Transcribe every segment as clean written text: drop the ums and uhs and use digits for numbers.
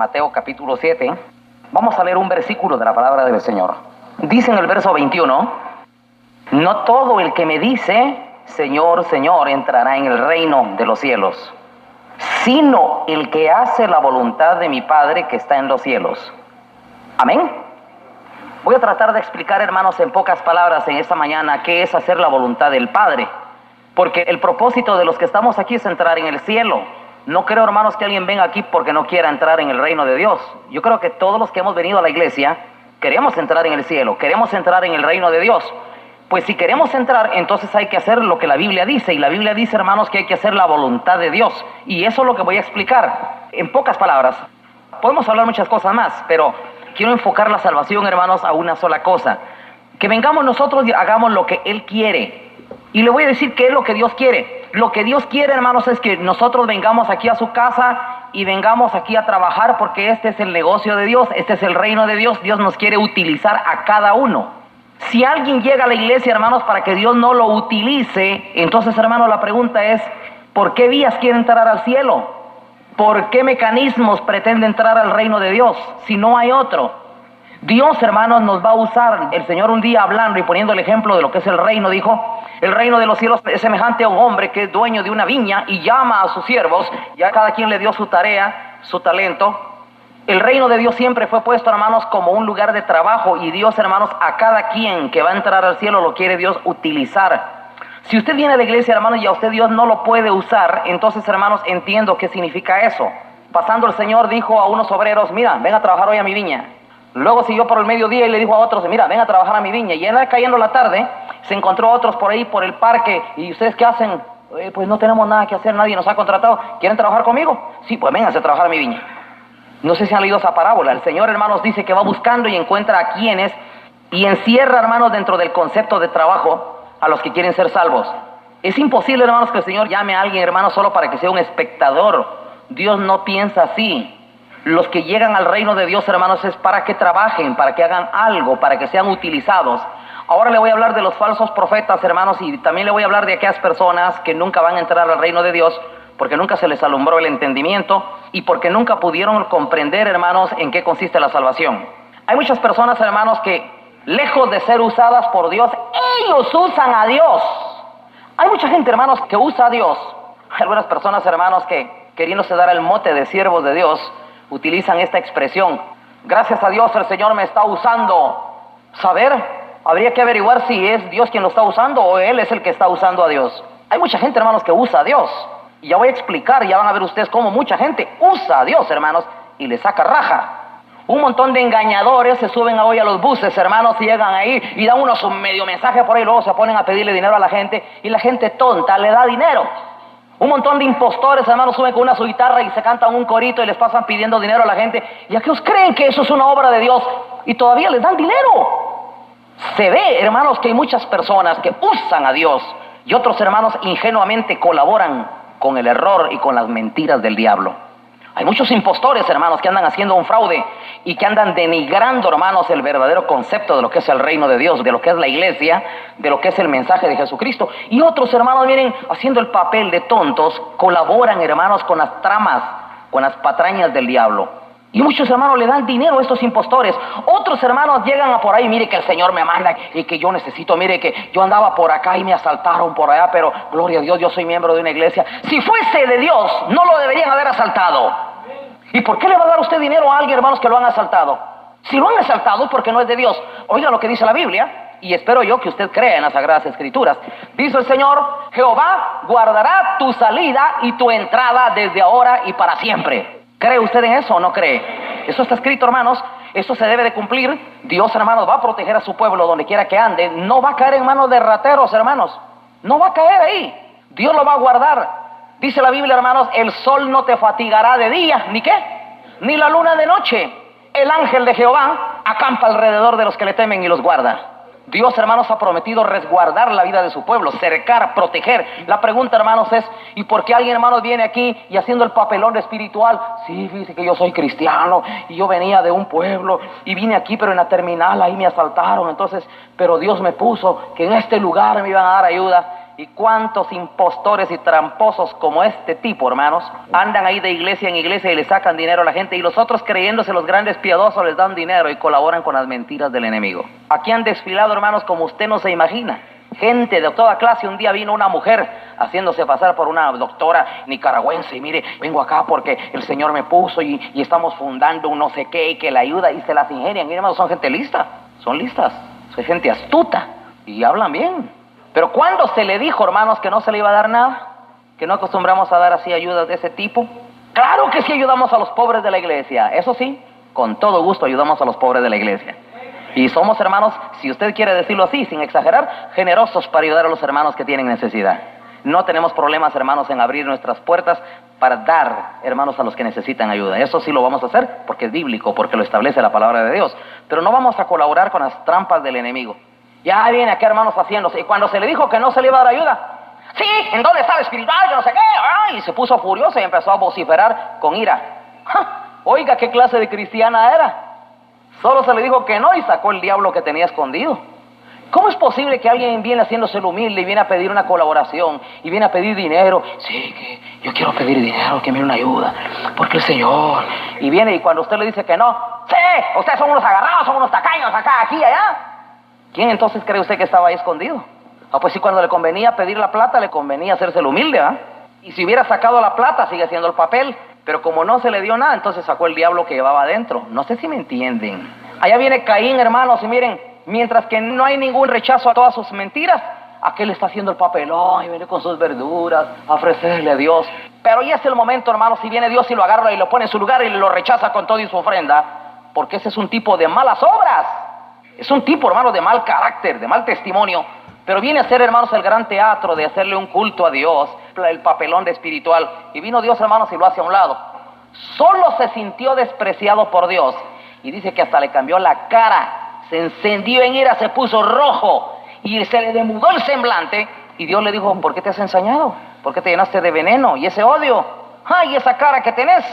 Mateo capítulo 7. Vamos a leer un versículo de la palabra del Señor. Dice en el verso 21, no todo el que me dice, Señor, Señor, entrará en el reino de los cielos, sino el que hace la voluntad de mi Padre que está en los cielos. Amén. Voy a tratar de explicar, hermanos, en pocas palabras en esta mañana qué es hacer la voluntad del Padre. Porque el propósito de los que estamos aquí es entrar en el cielo. No creo, hermanos, que alguien venga aquí porque no quiera entrar en el reino de Dios. Yo creo que todos los que hemos venido a la iglesia queremos entrar en el cielo, queremos entrar en el reino de Dios. Pues si queremos entrar, entonces hay que hacer lo que la Biblia dice. Y la Biblia dice, hermanos, que hay que hacer la voluntad de Dios. Y eso es lo que voy a explicar en pocas palabras. Podemos hablar muchas cosas más, pero quiero enfocar la salvación, hermanos, a una sola cosa. Que vengamos nosotros y hagamos lo que Él quiere. Y le voy a decir qué es lo que Dios quiere. Lo que Dios quiere, hermanos, es que nosotros vengamos aquí a su casa y vengamos aquí a trabajar, porque este es el negocio de Dios, este es el reino de Dios. Dios nos quiere utilizar a cada uno. Si alguien llega a la iglesia, hermanos, para que Dios no lo utilice, entonces, hermanos, la pregunta es, ¿por qué vías quiere entrar al cielo? ¿Por qué mecanismos pretende entrar al reino de Dios si no hay otro? Dios, hermanos, nos va a usar. El Señor un día hablando y poniendo el ejemplo de lo que es el reino, dijo, el reino de los cielos es semejante a un hombre que es dueño de una viña y llama a sus siervos, ya cada quien le dio su tarea, su talento. El reino de Dios siempre fue puesto, hermanos, como un lugar de trabajo, y Dios, hermanos, a cada quien que va a entrar al cielo lo quiere Dios utilizar. Si usted viene a la iglesia, hermanos, y a usted Dios no lo puede usar, entonces, hermanos, entiendo qué significa eso. Pasando el Señor dijo a unos obreros, mira, ven a trabajar hoy a mi viña. Luego siguió por el mediodía y le dijo a otros, mira, ven a trabajar a mi viña. Y era cayendo la tarde, se encontró a otros por ahí, por el parque. ¿Y ustedes qué hacen? Pues no tenemos nada que hacer, nadie nos ha contratado. ¿Quieren trabajar conmigo? Sí, pues vénganse a trabajar a mi viña. No sé si han leído esa parábola. El Señor, hermanos, dice que va buscando y encuentra a quienes, y encierra, hermanos, dentro del concepto de trabajo a los que quieren ser salvos. Es imposible, hermanos, que el Señor llame a alguien, hermanos, solo para que sea un espectador. Dios no piensa así. Los que llegan al reino de Dios, hermanos, es para que trabajen, para que hagan algo, para que sean utilizados. Ahora le voy a hablar de los falsos profetas, hermanos, y también le voy a hablar de aquellas personas que nunca van a entrar al reino de Dios porque nunca se les alumbró el entendimiento y porque nunca pudieron comprender, hermanos, en qué consiste la salvación. Hay muchas personas, hermanos, que lejos de ser usadas por Dios, ellos usan a Dios. Hay mucha gente, hermanos, que usa a Dios. Hay algunas personas, hermanos, que queriéndose dar el mote de siervos de Dios, utilizan esta expresión. Gracias a Dios el Señor me está usando. Saber, habría que averiguar si es Dios quien lo está usando o Él es el que está usando a Dios. Hay mucha gente, hermanos, que usa a Dios. Y ya voy a explicar, ya van a ver ustedes cómo mucha gente usa a Dios, hermanos, y le saca raja. Un montón de engañadores se suben hoy a los buses, hermanos, y llegan ahí y dan unos medio mensaje por ahí, luego se ponen a pedirle dinero a la gente y la gente tonta le da dinero. Un montón de impostores, hermanos, suben con su guitarra y se cantan un corito y les pasan pidiendo dinero a la gente. ¿Y aquellos creen que eso es una obra de Dios? Y todavía les dan dinero. Se ve, hermanos, que hay muchas personas que usan a Dios y otros, hermanos, ingenuamente colaboran con el error y con las mentiras del diablo. Hay muchos impostores, hermanos, que andan haciendo un fraude y que andan denigrando, hermanos, el verdadero concepto de lo que es el reino de Dios, de lo que es la iglesia, de lo que es el mensaje de Jesucristo. Y otros, hermanos, vienen haciendo el papel de tontos, colaboran, hermanos, con las tramas, con las patrañas del diablo. Y muchos, hermanos, le dan dinero a estos impostores. Otros, hermanos, llegan a por ahí, mire que el Señor me manda y que yo necesito, mire que yo andaba por acá y me asaltaron por allá, pero gloria a Dios, yo soy miembro de una iglesia. Si fuese de Dios, no lo deberían haber asaltado. ¿Y por qué le va a dar usted dinero a alguien, hermanos, que lo han asaltado? Si lo han asaltado es porque no es de Dios. Oiga lo que dice la Biblia, y espero yo que usted crea en las Sagradas Escrituras. Dice el Señor, Jehová guardará tu salida y tu entrada desde ahora y para siempre. ¿Cree usted en eso o no cree? Eso está escrito, hermanos. Eso se debe de cumplir. Dios, hermanos, va a proteger a su pueblo donde quiera que ande. No va a caer en manos de rateros, hermanos. No va a caer ahí. Dios lo va a guardar. Dice la Biblia, hermanos, el sol no te fatigará de día, ¿ni qué? Ni la luna de noche. El ángel de Jehová acampa alrededor de los que le temen y los guarda. Dios, hermanos, ha prometido resguardar la vida de su pueblo, cercar, proteger. La pregunta, hermanos, es, ¿y por qué alguien, hermanos, viene aquí y haciendo el papelón espiritual? Sí, dice que yo soy cristiano y yo venía de un pueblo y vine aquí, pero en la terminal ahí me asaltaron. Entonces, pero Dios me puso que en este lugar me iban a dar ayuda. Y cuántos impostores y tramposos como este tipo, hermanos, andan ahí de iglesia en iglesia y le sacan dinero a la gente, y los otros, creyéndose los grandes piadosos, les dan dinero y colaboran con las mentiras del enemigo. Aquí han desfilado, hermanos, como usted no se imagina. Gente de toda clase. Un día vino una mujer haciéndose pasar por una doctora nicaragüense, y mire, vengo acá porque el Señor me puso y estamos fundando un no sé qué y que la ayuda, y se las ingenian. Miren, hermanos, son gente lista, son listas, son gente astuta y hablan bien. Pero cuando se le dijo, hermanos, que no se le iba a dar nada, que no acostumbramos a dar así ayudas de ese tipo, claro que sí ayudamos a los pobres de la iglesia, eso sí, con todo gusto ayudamos a los pobres de la iglesia. Y somos, hermanos, si usted quiere decirlo así, sin exagerar, generosos para ayudar a los hermanos que tienen necesidad. No tenemos problemas, hermanos, en abrir nuestras puertas para dar, hermanos, a los que necesitan ayuda. Eso sí lo vamos a hacer porque es bíblico, porque lo establece la palabra de Dios. Pero no vamos a colaborar con las trampas del enemigo. Ya viene aquí, hermanos, haciéndose. Y cuando se le dijo que no se le iba a dar ayuda, sí, ¿en dónde está el espiritual? Que no sé qué. Y se puso furioso y empezó a vociferar con ira. Oiga, ¿qué clase de cristiana era? Solo se le dijo que no y sacó el diablo que tenía escondido. ¿Cómo es posible que alguien viene haciéndose el humilde y viene a pedir una colaboración y viene a pedir dinero? Sí, que yo quiero pedir dinero, que me dé una ayuda, porque el Señor... Y viene, y cuando usted le dice que no, sí, ustedes son unos agarrados, son unos tacaños acá, aquí y allá. ¿Quién entonces cree usted que estaba ahí escondido? Pues sí, cuando le convenía pedir la plata, le convenía hacerse el humilde, ¿ah? Y si hubiera sacado la plata, sigue siendo el papel. Pero como no se le dio nada, entonces sacó el diablo que llevaba adentro. No sé si me entienden. Allá viene Caín, hermanos, y miren, mientras que no hay ningún rechazo a todas sus mentiras, aquel está haciendo el papelón y viene con sus verduras a ofrecerle a Dios. Pero ya es el momento, hermanos, si viene Dios y lo agarra y lo pone en su lugar y lo rechaza con todo y su ofrenda, porque ese es un tipo de malas obras. Es un tipo, hermanos, de mal carácter, de mal testimonio. Pero viene a ser, hermanos, el gran teatro de hacerle un culto a Dios, el papelón de espiritual. Y vino Dios, hermanos, y lo hace a un lado. Solo se sintió despreciado por Dios. Y dice que hasta le cambió la cara. Se encendió en ira, se puso rojo. Y se le demudó el semblante. Y Dios le dijo, ¿por qué te has ensañado? ¿Por qué te llenaste de veneno? Y ese odio. ¡Ay, esa cara que tenés!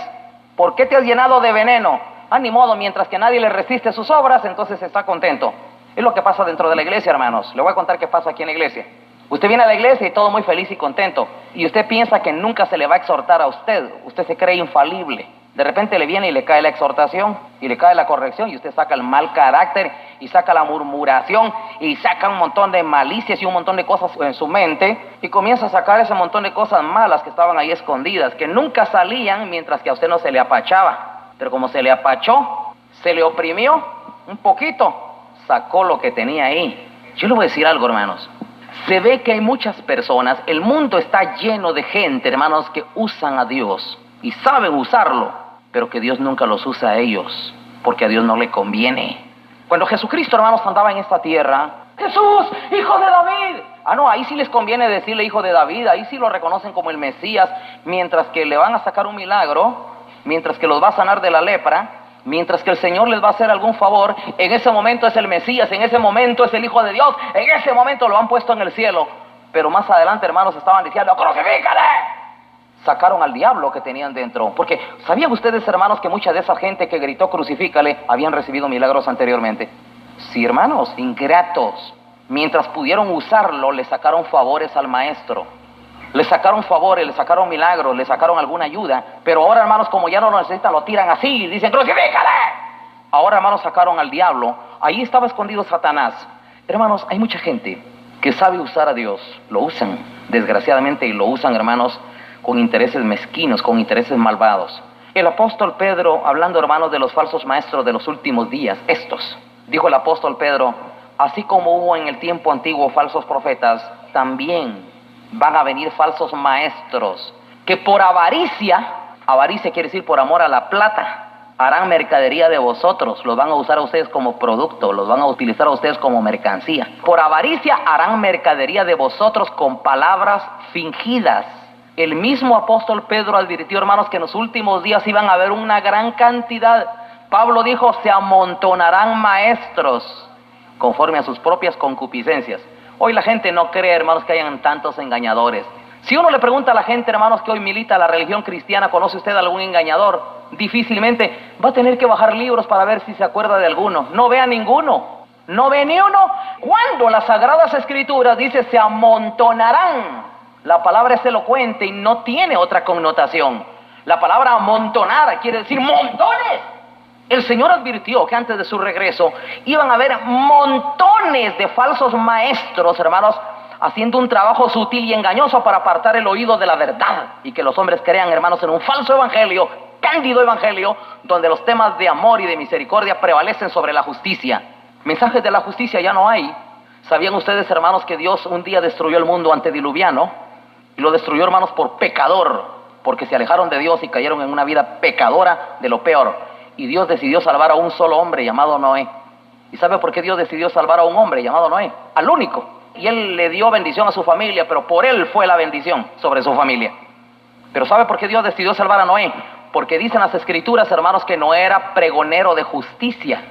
¿Por qué te has llenado de veneno? Ni modo, mientras que nadie le resiste sus obras, entonces está contento. Es lo que pasa dentro de la iglesia, hermanos. Le voy a contar qué pasa aquí en la iglesia. Usted viene a la iglesia y todo muy feliz y contento. Y usted piensa que nunca se le va a exhortar a usted. Usted se cree infalible. De repente le viene y le cae la exhortación y le cae la corrección y usted saca el mal carácter y saca la murmuración y saca un montón de malicias y un montón de cosas en su mente y comienza a sacar ese montón de cosas malas que estaban ahí escondidas, que nunca salían mientras que a usted no se le apachaba. Pero como se le apachó, se le oprimió un poquito, sacó lo que tenía ahí. Yo le voy a decir algo, hermanos. Se ve que hay muchas personas, el mundo está lleno de gente, hermanos, que usan a Dios y saben usarlo, pero que Dios nunca los usa a ellos, porque a Dios no le conviene. Cuando Jesucristo, hermanos, andaba en esta tierra, Jesús, hijo de David. No, ahí sí les conviene decirle hijo de David, ahí sí lo reconocen como el Mesías, mientras que le van a sacar un milagro, mientras que los va a sanar de la lepra, mientras que el Señor les va a hacer algún favor, en ese momento es el Mesías, en ese momento es el Hijo de Dios, en ese momento lo han puesto en el cielo. Pero más adelante, hermanos, estaban diciendo, ¡crucifícale! Sacaron al diablo que tenían dentro. Porque, ¿sabían ustedes, hermanos, que mucha de esa gente que gritó crucifícale habían recibido milagros anteriormente? Sí, hermanos, ingratos. Mientras pudieron usarlo, le sacaron favores al maestro. Le sacaron favores, le sacaron milagros, le sacaron alguna ayuda. Pero ahora, hermanos, como ya no lo necesitan, lo tiran así y dicen, ¡crucifícale! Ahora, hermanos, sacaron al diablo. Ahí estaba escondido Satanás. Hermanos, hay mucha gente que sabe usar a Dios. Lo usan, desgraciadamente, y lo usan, hermanos, con intereses mezquinos, con intereses malvados. El apóstol Pedro, hablando, hermanos, de los falsos maestros de los últimos días, dijo el apóstol Pedro, así como hubo en el tiempo antiguo falsos profetas, también van a venir falsos maestros, que por avaricia quiere decir por amor a la plata, harán mercadería de vosotros, los van a usar a ustedes como producto, los van a utilizar a ustedes como mercancía. Por avaricia harán mercadería de vosotros con palabras fingidas. El mismo apóstol Pedro advirtió, hermanos, que en los últimos días iban a haber una gran cantidad. Pablo dijo, se amontonarán maestros conforme a sus propias concupiscencias. Hoy la gente no cree, hermanos, que hayan tantos engañadores. Si uno le pregunta a la gente, hermanos, que hoy milita la religión cristiana, ¿conoce usted algún engañador? Difícilmente va a tener que bajar libros para ver si se acuerda de alguno. No vea ninguno. no ve ni uno. Cuando las Sagradas Escrituras dice se amontonarán, la palabra es elocuente y no tiene otra connotación. La palabra amontonar quiere decir montones. El Señor advirtió que antes de su regreso iban a haber montones de falsos maestros, hermanos, haciendo un trabajo sutil y engañoso para apartar el oído de la verdad y que los hombres crean, hermanos, en un falso evangelio, cándido evangelio, donde los temas de amor y de misericordia prevalecen sobre la justicia. Mensajes de la justicia ya no hay. ¿Sabían ustedes, hermanos, que Dios un día destruyó el mundo antediluviano? Y lo destruyó, hermanos, por pecador, porque se alejaron de Dios y cayeron en una vida pecadora de lo peor. Y Dios decidió salvar a un solo hombre llamado Noé. ¿Y sabe por qué Dios decidió salvar a un hombre llamado Noé? Al único. Y Él le dio bendición a su familia, pero por Él fue la bendición sobre su familia. Pero ¿sabe por qué Dios decidió salvar a Noé? Porque dicen las Escrituras, hermanos, que Noé era pregonero de justicia.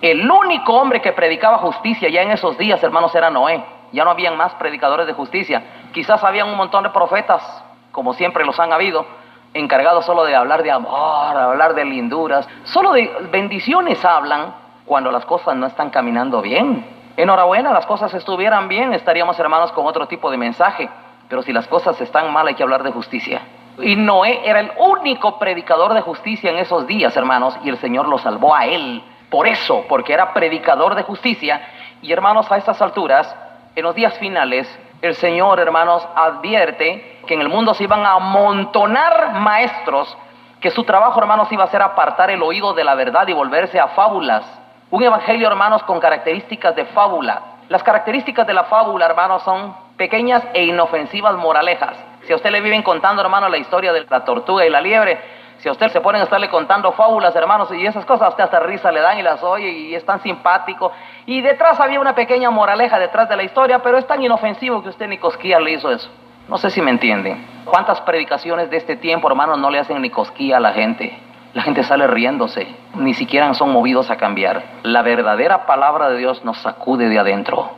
El único hombre que predicaba justicia ya en esos días, hermanos, era Noé. Ya no habían más predicadores de justicia. Quizás habían un montón de profetas, como siempre los han habido, encargados solo de hablar de amor, hablar de linduras. Solo de bendiciones hablan cuando las cosas no están caminando bien. Enhorabuena, las cosas estuvieran bien, estaríamos, hermanos, con otro tipo de mensaje. Pero si las cosas están mal, hay que hablar de justicia. Y Noé era el único predicador de justicia en esos días, hermanos, y el Señor lo salvó a él. Por eso, porque era predicador de justicia. Y, hermanos, a estas alturas, en los días finales, el Señor, hermanos, advierte que en el mundo se iban a amontonar maestros, que su trabajo, hermanos, iba a ser apartar el oído de la verdad y volverse a fábulas. Un evangelio, hermanos, con características de fábula. Las características de la fábula, hermanos, son pequeñas e inofensivas moralejas. Si a usted le viven contando, hermanos, la historia de la tortuga y la liebre, si a usted se ponen a estarle contando fábulas, hermanos, y esas cosas, a usted hasta risa le dan y las oye y es tan simpático. Y detrás había una pequeña moraleja detrás de la historia, pero es tan inofensivo que usted ni cosquilla le hizo eso. No sé si me entienden. ¿Cuántas predicaciones de este tiempo, hermanos, no le hacen ni cosquilla a la gente? La gente sale riéndose, ni siquiera son movidos a cambiar. La verdadera palabra de Dios nos sacude de adentro,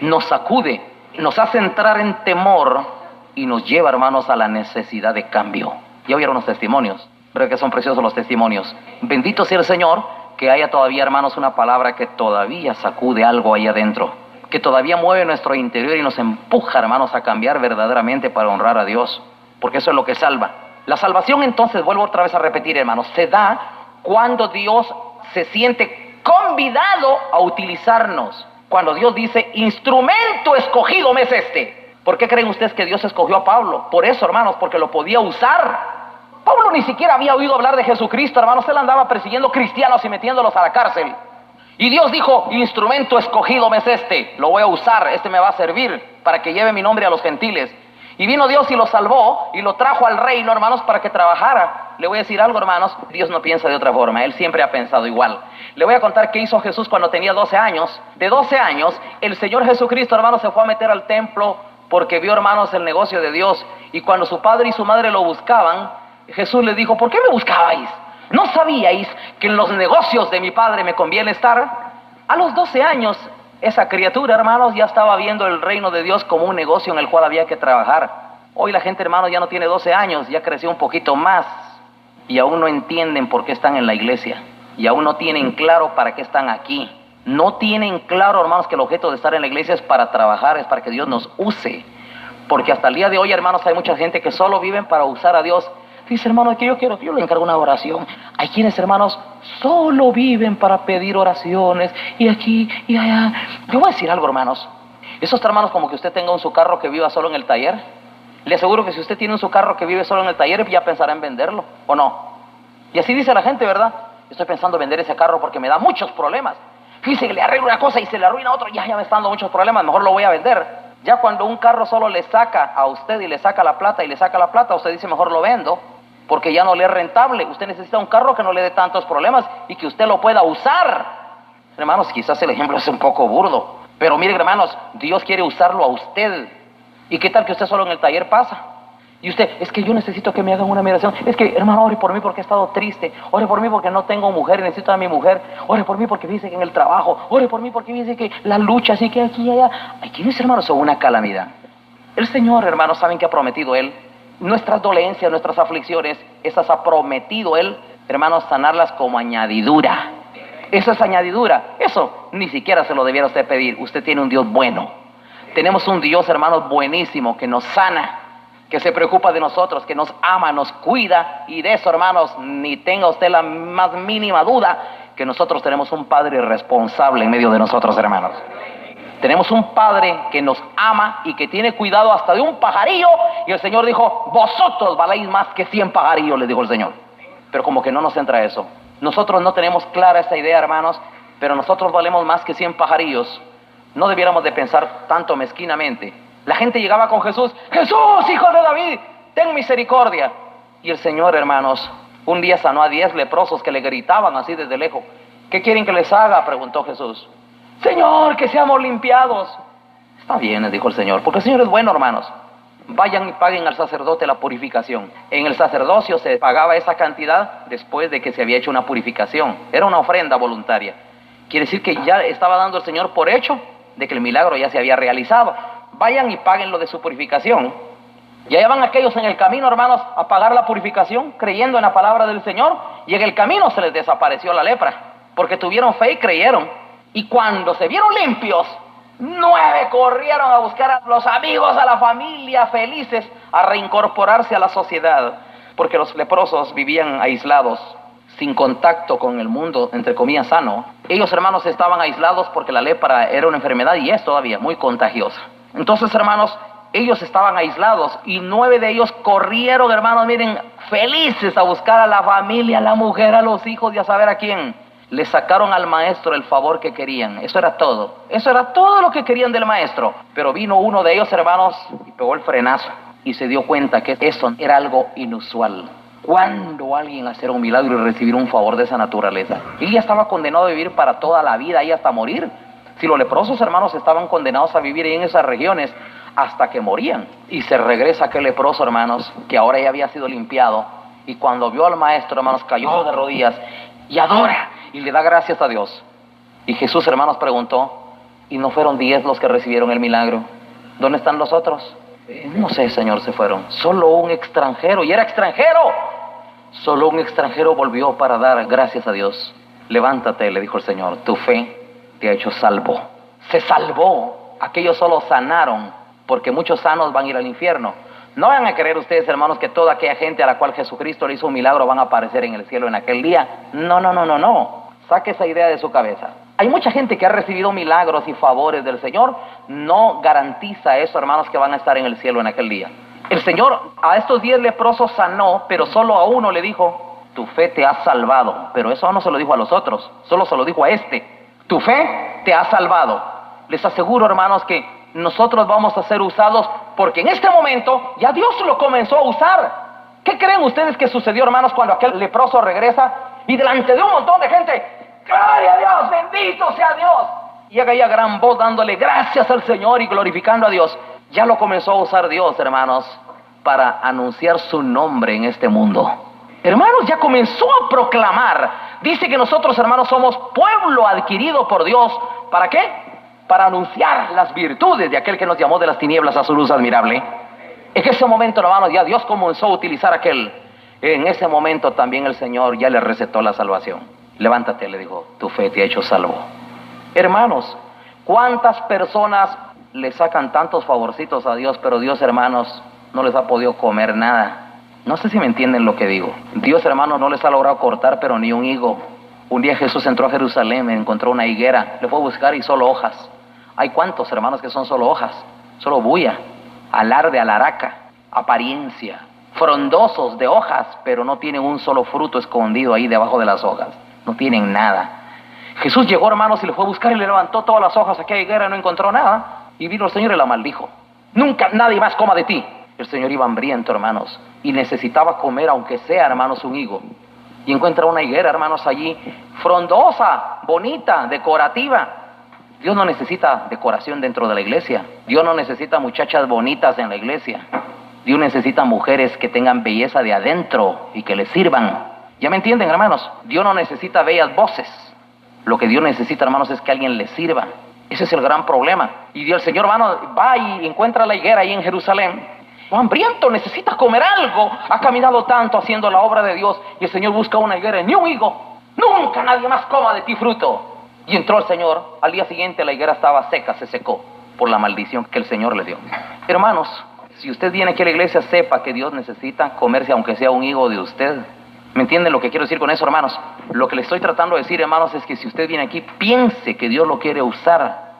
nos sacude, nos hace entrar en temor y nos lleva, hermanos, a la necesidad de cambio. Ya oyeron los testimonios, ¿verdad que son preciosos los testimonios? Bendito sea el Señor que haya todavía, hermanos, una palabra que todavía sacude algo ahí adentro, que todavía mueve nuestro interior y nos empuja, hermanos, a cambiar verdaderamente para honrar a Dios, porque eso es lo que salva. La salvación, entonces, vuelvo otra vez a repetir, hermanos, se da cuando Dios se siente convidado a utilizarnos. Cuando Dios dice, instrumento escogido me es este. ¿Por qué creen ustedes que Dios escogió a Pablo? Por eso, hermanos, porque lo podía usar. Pablo ni siquiera había oído hablar de Jesucristo, hermanos. Él andaba persiguiendo cristianos y metiéndolos a la cárcel. Y Dios dijo, instrumento escogido me es este. Lo voy a usar, este me va a servir para que lleve mi nombre a los gentiles. Y vino Dios y lo salvó y lo trajo al reino, hermanos, para que trabajara. Le voy a decir algo, hermanos, Dios no piensa de otra forma, Él siempre ha pensado igual. Le voy a contar qué hizo Jesús cuando tenía 12 años. De 12 años, el Señor Jesucristo, hermanos, se fue a meter al templo porque vio, hermanos, el negocio de Dios. Y cuando su padre y su madre lo buscaban, Jesús les dijo, ¿por qué me buscabais? ¿No sabíais que en los negocios de mi padre me conviene estar? A los 12 años, esa criatura, hermanos, ya estaba viendo el reino de Dios como un negocio en el cual había que trabajar. Hoy la gente, hermanos, ya no tiene 12 años, ya creció un poquito más y aún no entienden por qué están en la iglesia y aún no tienen claro para qué están aquí. No tienen claro, hermanos, que el objeto de estar en la iglesia es para trabajar, es para que Dios nos use. Porque hasta el día de hoy, hermanos, hay mucha gente que solo viven para usar a Dios. Dice, hermano, que yo le encargo una oración. Hay quienes, hermanos, solo viven para pedir oraciones y aquí y allá. Yo voy a decir algo, hermanos. Esos hermanos, como que usted tenga en su carro que viva solo en el taller. Le aseguro que si usted tiene en su carro que vive solo en el taller, ya pensará en venderlo, ¿o no? Y así dice la gente, ¿verdad? Estoy pensando en vender ese carro porque me da muchos problemas. Fíjese que le arreglo una cosa y se le arruina otro, ya me está dando muchos problemas, mejor lo voy a vender. Ya cuando un carro solo le saca a usted y le saca la plata y le saca la plata, usted dice, mejor lo vendo, porque ya no le es rentable. Usted necesita un carro que no le dé tantos problemas y que usted lo pueda usar. Hermanos, quizás el ejemplo es un poco burdo, pero miren, hermanos, Dios quiere usarlo a usted. ¿Y qué tal que usted solo en el taller pasa? Y usted, es que yo necesito que me hagan una miración. Es que, hermano, ore por mí porque he estado triste. Ore por mí porque no tengo mujer y necesito a mi mujer. Ore por mí porque dice que en el trabajo. Ore por mí porque dice que la lucha, así que aquí y allá. Hay quienes, hermanos, son una calamidad. El Señor, hermanos, ¿saben qué ha prometido Él? Nuestras dolencias, nuestras aflicciones, esas ha prometido Él, hermanos, sanarlas como añadidura. Eso es añadidura. Eso ni siquiera se lo debiera usted pedir. Usted tiene un Dios bueno. Tenemos un Dios, hermanos, buenísimo, que nos sana, que se preocupa de nosotros, que nos ama, nos cuida. Y de eso, hermanos, ni tenga usted la más mínima duda, que nosotros tenemos un Padre responsable en medio de nosotros, hermanos. Tenemos un Padre que nos ama y que tiene cuidado hasta de un pajarillo. Y el Señor dijo, vosotros valéis más que 100 pajarillos, les dijo el Señor. Pero como que no nos entra eso. Nosotros no tenemos clara esa idea, hermanos, pero nosotros valemos más que 100 pajarillos. No debiéramos de pensar tanto mezquinamente. La gente llegaba con Jesús, Jesús, hijo de David, ten misericordia. Y el Señor, hermanos, un día sanó a 10 leprosos que le gritaban así desde lejos. ¿Qué quieren que les haga?, preguntó Jesús. Señor, que seamos limpiados. Está bien, les dijo el Señor, porque el Señor es bueno, hermanos. Vayan y paguen al sacerdote la purificación. En el sacerdocio se pagaba esa cantidad después de que se había hecho una purificación. Era una ofrenda voluntaria. Quiere decir que ya estaba dando el Señor por hecho de que el milagro ya se había realizado. Vayan y paguen lo de su purificación. Y allá van aquellos en el camino, hermanos, a pagar la purificación, creyendo en la palabra del Señor. Y en el camino se les desapareció la lepra, porque tuvieron fe y creyeron. Y cuando se vieron limpios, 9 corrieron a buscar a los amigos, a la familia, felices, a reincorporarse a la sociedad. Porque los leprosos vivían aislados, sin contacto con el mundo, entre comillas, sano. Ellos, hermanos, estaban aislados porque la lepra era una enfermedad y es todavía muy contagiosa. Entonces, hermanos, ellos estaban aislados y 9 de ellos corrieron, hermanos, miren, felices a buscar a la familia, a la mujer, a los hijos y a saber a quién. Le sacaron al maestro el favor que querían. Eso era todo. Eso era todo lo que querían del maestro. Pero vino uno de ellos, hermanos, y pegó el frenazo y se dio cuenta que eso era algo inusual. ¿Cuándo alguien hacer un milagro y recibir un favor de esa naturaleza? Él ya estaba condenado a vivir para toda la vida y hasta morir. Si los leprosos, hermanos, estaban condenados a vivir ahí en esas regiones hasta que morían. Y se regresa aquel leproso, hermanos, que ahora ya había sido limpiado. Y cuando vio al maestro, hermanos, cayó de rodillas y adora y le da gracias a Dios. Y Jesús, hermanos, preguntó, ¿y no fueron 10 los que recibieron el milagro? ¿Dónde están los otros? No sé, Señor, se fueron. Solo un extranjero, y era extranjero. Solo un extranjero volvió para dar gracias a Dios. Levántate, le dijo el Señor, tu fe te ha hecho salvo. Se salvó. Aquellos solo sanaron, porque muchos sanos van a ir al infierno. No van a creer ustedes, hermanos, que toda aquella gente a la cual Jesucristo le hizo un milagro van a aparecer en el cielo en aquel día. No. Saque esa idea de su cabeza. Hay mucha gente que ha recibido milagros y favores del Señor. No garantiza eso, hermanos, que van a estar en el cielo en aquel día. El Señor a estos 10 leprosos sanó, pero solo a uno le dijo, tu fe te ha salvado. Pero eso no se lo dijo a los otros, solo se lo dijo a este. Tu fe te ha salvado. Les aseguro, hermanos, que nosotros vamos a ser usados porque en este momento ya Dios lo comenzó a usar. ¿Qué creen ustedes que sucedió, hermanos, cuando aquel leproso regresa y delante de un montón de gente, gloria a Dios, bendito sea Dios? Y aquella gran voz dándole gracias al Señor y glorificando a Dios. Ya lo comenzó a usar Dios, hermanos, para anunciar su nombre en este mundo. Hermanos, ya comenzó a proclamar. Dice que nosotros, hermanos, somos pueblo adquirido por Dios. ¿Para qué? Para anunciar las virtudes de aquel que nos llamó de las tinieblas a su luz admirable. En ese momento, hermanos, ya Dios comenzó a utilizar aquel. En ese momento también el Señor ya le recetó la salvación. Levántate, le dijo, tu fe te ha hecho salvo. Hermanos, ¿cuántas personas le sacan tantos favorcitos a Dios, pero Dios, hermanos, no les ha podido comer nada? No sé si me entienden lo que digo. Dios, hermanos, no les ha logrado cortar, pero ni un higo. Un día Jesús entró a Jerusalén, encontró una higuera, le fue a buscar y solo hojas. Hay cuantos, hermanos, que son solo hojas, solo bulla, alarde, alaraca, apariencia, frondosos de hojas, pero no tienen un solo fruto escondido ahí debajo de las hojas. No tienen nada. Jesús llegó, hermanos, y le fue a buscar y le levantó todas las hojas a aquella higuera, no encontró nada. Y vino el Señor y la maldijo. Nunca nadie más coma de ti. El Señor iba hambriento, hermanos, y necesitaba comer, aunque sea, hermanos, un higo. Y encuentra una higuera, hermanos, allí, frondosa, bonita, decorativa. Dios no necesita decoración dentro de la iglesia. Dios no necesita muchachas bonitas en la iglesia. Dios necesita mujeres que tengan belleza de adentro y que le sirvan. ¿Ya me entienden, hermanos? Dios no necesita bellas voces. Lo que Dios necesita, hermanos, es que alguien le sirva. Ese es el gran problema. Y Dios, el Señor, hermano, va y encuentra la higuera ahí en Jerusalén. Hambriento, necesita comer algo. Ha caminado tanto haciendo la obra de Dios y el Señor busca una higuera, ni un higo. Nunca nadie más coma de ti fruto. Y entró el Señor. Al día siguiente la higuera estaba seca, se secó por la maldición que el Señor le dio. Hermanos, si usted viene aquí a la iglesia, sepa que Dios necesita comerse aunque sea un higo de usted. ¿Me entienden lo que quiero decir con eso, hermanos? Lo que le estoy tratando de decir, hermanos, es que si usted viene aquí, piense que Dios lo quiere usar.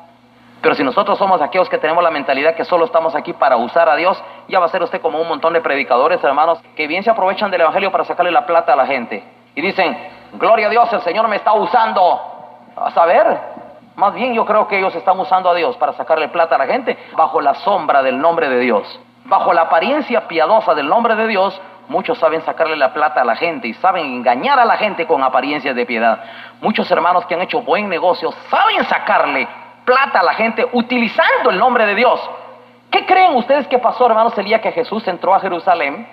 Pero si nosotros somos aquellos que tenemos la mentalidad que solo estamos aquí para usar a Dios, ya va a ser usted como un montón de predicadores, hermanos, que bien se aprovechan del evangelio para sacarle la plata a la gente. Y dicen, gloria a Dios, el Señor me está usando. A saber, más bien yo creo que ellos están usando a Dios para sacarle plata a la gente bajo la sombra del nombre de Dios. Bajo la apariencia piadosa del nombre de Dios, muchos saben sacarle la plata a la gente y saben engañar a la gente con apariencias de piedad. Muchos hermanos que han hecho buen negocio saben sacarle plata a la gente utilizando el nombre de Dios. ¿Qué creen ustedes que pasó, hermanos, el día que Jesús entró a Jerusalén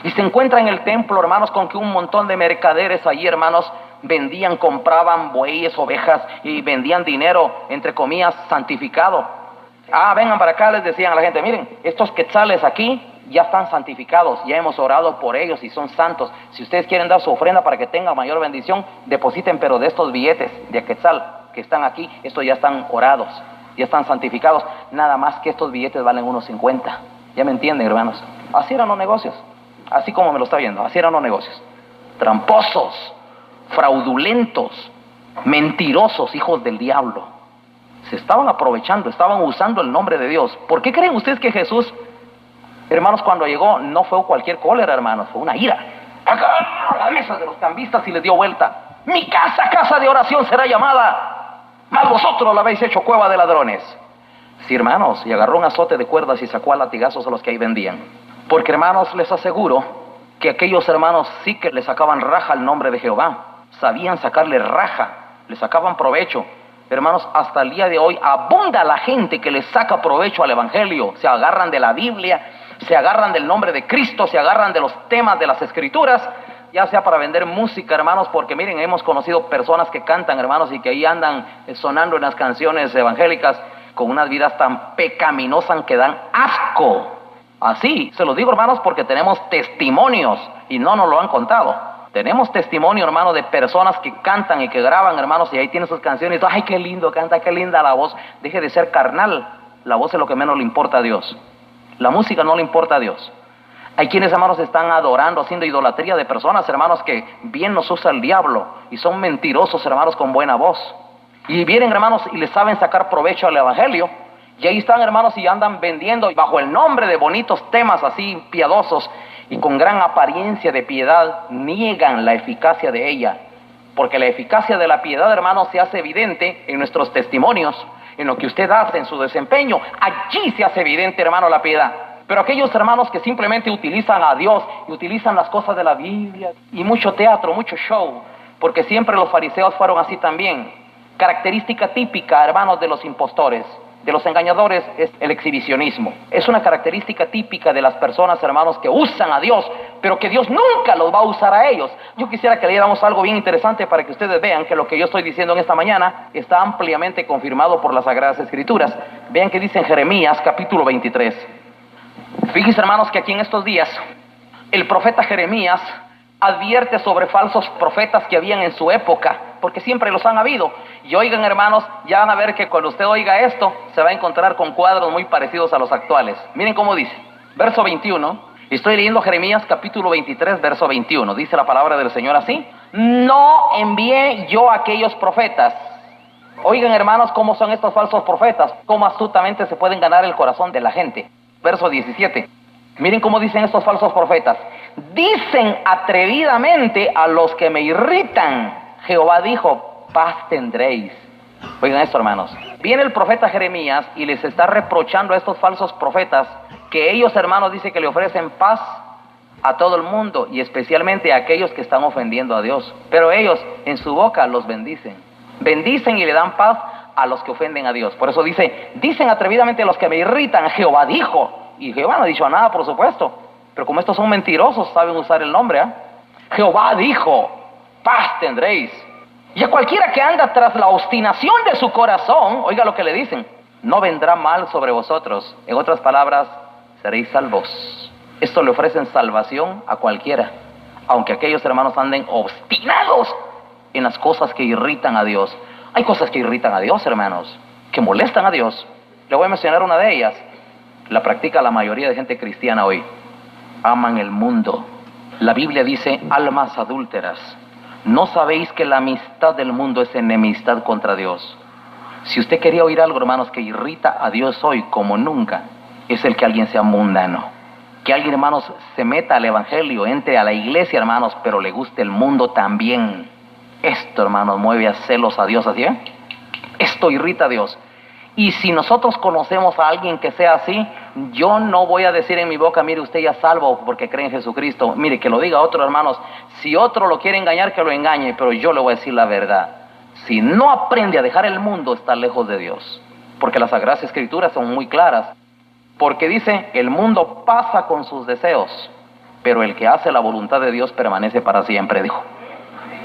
y se encuentra en el templo, hermanos, con que un montón de mercaderes allí, hermanos, vendían, compraban bueyes, ovejas y vendían dinero, entre comillas, santificado? Vengan para acá, les decían a la gente, miren, estos quetzales aquí ya están santificados, ya hemos orado por ellos y son santos. Si ustedes quieren dar su ofrenda para que tenga mayor bendición, depositen, pero de estos billetes de quetzal que están aquí, estos ya están orados, ya están santificados. Nada más que estos billetes valen unos 50. ¿Ya me entienden, hermanos? Así eran los negocios, así como me lo está viendo, así eran los negocios. Tramposos, fraudulentos, mentirosos, hijos del diablo. Se estaban aprovechando, estaban usando el nombre de Dios. ¿Por qué creen ustedes que Jesús, hermanos, cuando llegó, no fue cualquier cólera, hermanos, fue una ira? Agarró las mesas de los cambistas y les dio vuelta. Mi casa, casa de oración será llamada, mas vosotros la habéis hecho cueva de ladrones. Sí, hermanos, y agarró un azote de cuerdas y sacó a latigazos a los que ahí vendían. Porque, hermanos, les aseguro que aquellos hermanos sí que le sacaban raja al nombre de Jehová. Sabían sacarle raja, le sacaban provecho. Hermanos, hasta el día de hoy abunda la gente que le saca provecho al evangelio. Se agarran de la Biblia, se agarran del nombre de Cristo, se agarran de los temas de las escrituras, ya sea para vender música, hermanos, porque miren, hemos conocido personas que cantan, hermanos, y que ahí andan sonando en las canciones evangélicas con unas vidas tan pecaminosas que dan asco. Así, se los digo, hermanos, porque tenemos testimonios y no nos lo han contado. Tenemos testimonio, hermano, de personas que cantan y que graban, hermanos, y ahí tienen sus canciones. ¡Ay, qué lindo canta, qué linda la voz! Deje de ser carnal. La voz es lo que menos le importa a Dios. La música no le importa a Dios. Hay quienes, hermanos, están adorando, haciendo idolatría de personas, hermanos, que bien nos usa el diablo y son mentirosos, hermanos, con buena voz. Y vienen, hermanos, y les saben sacar provecho al evangelio. Y ahí están, hermanos, y andan vendiendo bajo el nombre de bonitos temas así piadosos, y con gran apariencia de piedad niegan la eficacia de ella. Porque la eficacia de la piedad, hermanos, se hace evidente en nuestros testimonios, en lo que usted hace, en su desempeño. Allí se hace evidente, hermano, la piedad. Pero aquellos hermanos que simplemente utilizan a Dios y utilizan las cosas de la Biblia y mucho teatro, mucho show, porque siempre los fariseos fueron así también. Característica típica, hermanos, de los impostores, de los engañadores, es el exhibicionismo. Es una característica típica de las personas, hermanos, que usan a Dios, pero que Dios nunca los va a usar a ellos. Yo quisiera que leyéramos algo bien interesante para que ustedes vean que lo que yo estoy diciendo en esta mañana está ampliamente confirmado por las Sagradas Escrituras. Vean que dice en Jeremías capítulo 23. Fíjense, hermanos, que aquí en estos días el profeta Jeremías advierte sobre falsos profetas que habían en su época, porque siempre los han habido. Y oigan, hermanos, ya van a ver que cuando usted oiga esto, se va a encontrar con cuadros muy parecidos a los actuales. Miren cómo dice, verso 21, estoy leyendo Jeremías capítulo 23, verso 21, dice la palabra del Señor así: no envié yo a aquellos profetas. Oigan, hermanos, cómo son estos falsos profetas, cómo astutamente se pueden ganar el corazón de la gente. Verso 17, miren cómo dicen estos falsos profetas: dicen atrevidamente a los que me irritan, Jehová dijo, paz tendréis. Oigan esto, hermanos. Viene el profeta Jeremías y les está reprochando a estos falsos profetas que ellos, hermanos, dice que le ofrecen paz a todo el mundo y especialmente a aquellos que están ofendiendo a Dios. Pero ellos en su boca los bendicen. Bendicen y le dan paz a los que ofenden a Dios. Por eso dice, dicen atrevidamente a los que me irritan, Jehová dijo. Y Jehová no ha dicho nada, por supuesto. Pero como estos son mentirosos, saben usar el nombre, ¿eh? Jehová dijo, paz tendréis. Y a cualquiera que anda tras la obstinación de su corazón, oiga lo que le dicen, no vendrá mal sobre vosotros. En otras palabras, seréis salvos. Esto le ofrecen salvación a cualquiera, aunque aquellos hermanos anden obstinados en las cosas que irritan a Dios. Hay cosas que irritan a Dios, hermanos, que molestan a Dios. Le voy a mencionar una de ellas. La practica la mayoría de gente cristiana hoy. Aman el mundo. La Biblia dice, almas adúlteras, ¿no sabéis que la amistad del mundo es enemistad contra Dios? Si usted quería oír algo, hermanos, que irrita a Dios hoy como nunca, es el que alguien sea mundano. Que alguien, hermanos, se meta al evangelio, entre a la iglesia, hermanos, pero le guste el mundo también. Esto, hermanos, mueve a celos a Dios, ¿así? Esto irrita a Dios. Y si nosotros conocemos a alguien que sea así, yo no voy a decir en mi boca, mire, usted ya es salvo porque cree en Jesucristo. Mire, que lo diga otro, hermanos. Si otro lo quiere engañar, que lo engañe, pero yo le voy a decir la verdad. Si no aprende a dejar el mundo, está lejos de Dios. Porque las Sagradas Escrituras son muy claras. Porque dice, el mundo pasa con sus deseos, pero el que hace la voluntad de Dios permanece para siempre, dijo.